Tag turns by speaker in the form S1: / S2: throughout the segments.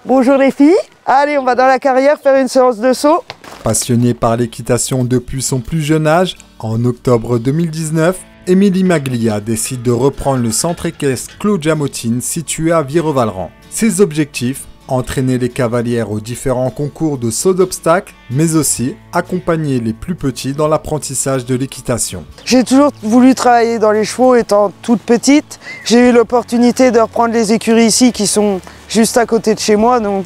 S1: Bonjour les filles. Allez, on va dans la carrière faire une séance de saut.
S2: Passionnée par l'équitation depuis son plus jeune âge, en octobre 2019, Émilie Maglia décide de reprendre le centre équestre Claude Jamotine situé à Virevalran. Ses objectifs, entraîner les cavalières aux différents concours de saut d'obstacles, mais aussi accompagner les plus petits dans l'apprentissage de l'équitation.
S1: J'ai toujours voulu travailler dans les chevaux étant toute petite. J'ai eu l'opportunité de reprendre les écuries ici qui sont juste à côté de chez moi, donc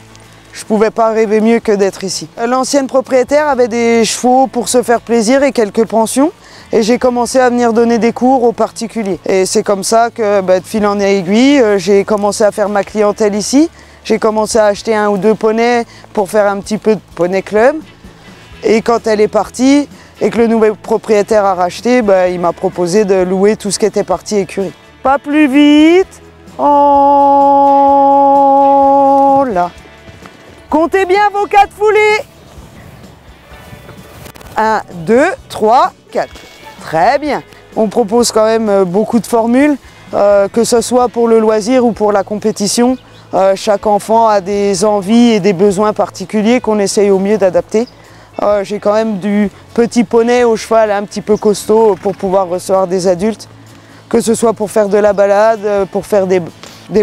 S1: je ne pouvais pas rêver mieux que d'être ici. L'ancienne propriétaire avait des chevaux pour se faire plaisir et quelques pensions. Et j'ai commencé à venir donner des cours aux particuliers. Et c'est comme ça que, de fil en aiguille, j'ai commencé à faire ma clientèle ici. J'ai commencé à acheter 1 ou 2 poneys pour faire un petit peu de poney club. Et quand elle est partie et que le nouvel propriétaire a racheté, il m'a proposé de louer tout ce qui était parti écurie. Pas plus vite. Oh là. Comptez bien vos 4 foulées. 1, 2, 3, 4. Très bien. On propose quand même beaucoup de formules, que ce soit pour le loisir ou pour la compétition. Chaque enfant a des envies et des besoins particuliers qu'on essaye au mieux d'adapter. J'ai quand même du petit poney au cheval un petit peu costaud pour pouvoir recevoir des adultes, que ce soit pour faire de la balade, pour faire des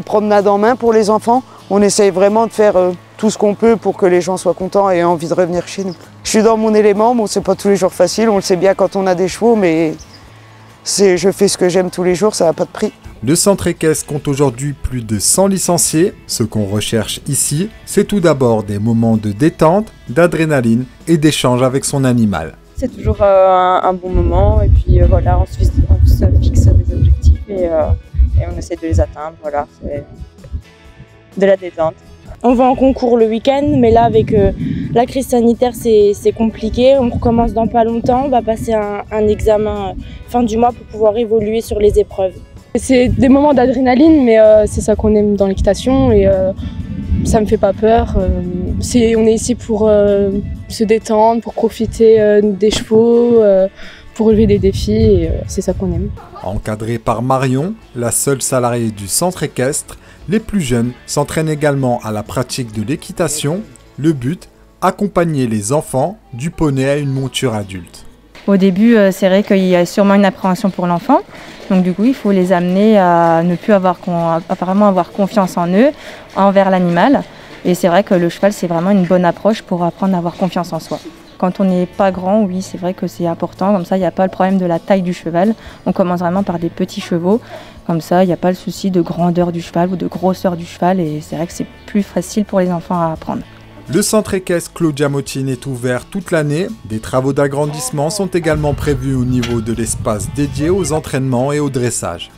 S1: promenades en main pour les enfants. On essaye vraiment de faire tout ce qu'on peut pour que les gens soient contents et aient envie de revenir chez nous. Je suis dans mon élément, bon, c'est pas tous les jours facile, on le sait bien quand on a des chevaux, mais je fais ce que j'aime tous les jours, ça n'a pas de prix.
S2: Le centre équestre compte aujourd'hui plus de 100 licenciés. Ce qu'on recherche ici, c'est tout d'abord des moments de détente, d'adrénaline et d'échange avec son animal.
S3: C'est toujours un bon moment et puis voilà, on se fixe des objectifs et on essaie de les atteindre, voilà, c'est de la détente.
S4: On va en concours le week-end, mais là avec la crise sanitaire c'est compliqué. On recommence dans pas longtemps, on va passer un examen fin du mois pour pouvoir évoluer sur les épreuves.
S5: C'est des moments d'adrénaline, mais c'est ça qu'on aime dans l'équitation et ça me fait pas peur. On est ici pour se détendre, pour profiter des chevaux, pour relever des défis et c'est ça qu'on aime.
S2: Encadrée par Marion, la seule salariée du centre équestre, les plus jeunes s'entraînent également à la pratique de l'équitation. Le but, accompagner les enfants du poney à une monture adulte.
S6: Au début, c'est vrai qu'il y a sûrement une appréhension pour l'enfant. Donc du coup, il faut les amener à ne plus apparemment avoir confiance en eux, envers l'animal. Et c'est vrai que le cheval, c'est vraiment une bonne approche pour apprendre à avoir confiance en soi. Quand on n'est pas grand, oui, c'est vrai que c'est important. Comme ça, il n'y a pas le problème de la taille du cheval. On commence vraiment par des petits chevaux. Comme ça, il n'y a pas le souci de grandeur du cheval ou de grosseur du cheval. Et c'est vrai que c'est plus facile pour les enfants à apprendre.
S2: Le centre équestre Claude Jamotine est ouvert toute l'année. Des travaux d'agrandissement sont également prévus au niveau de l'espace dédié aux entraînements et au dressage.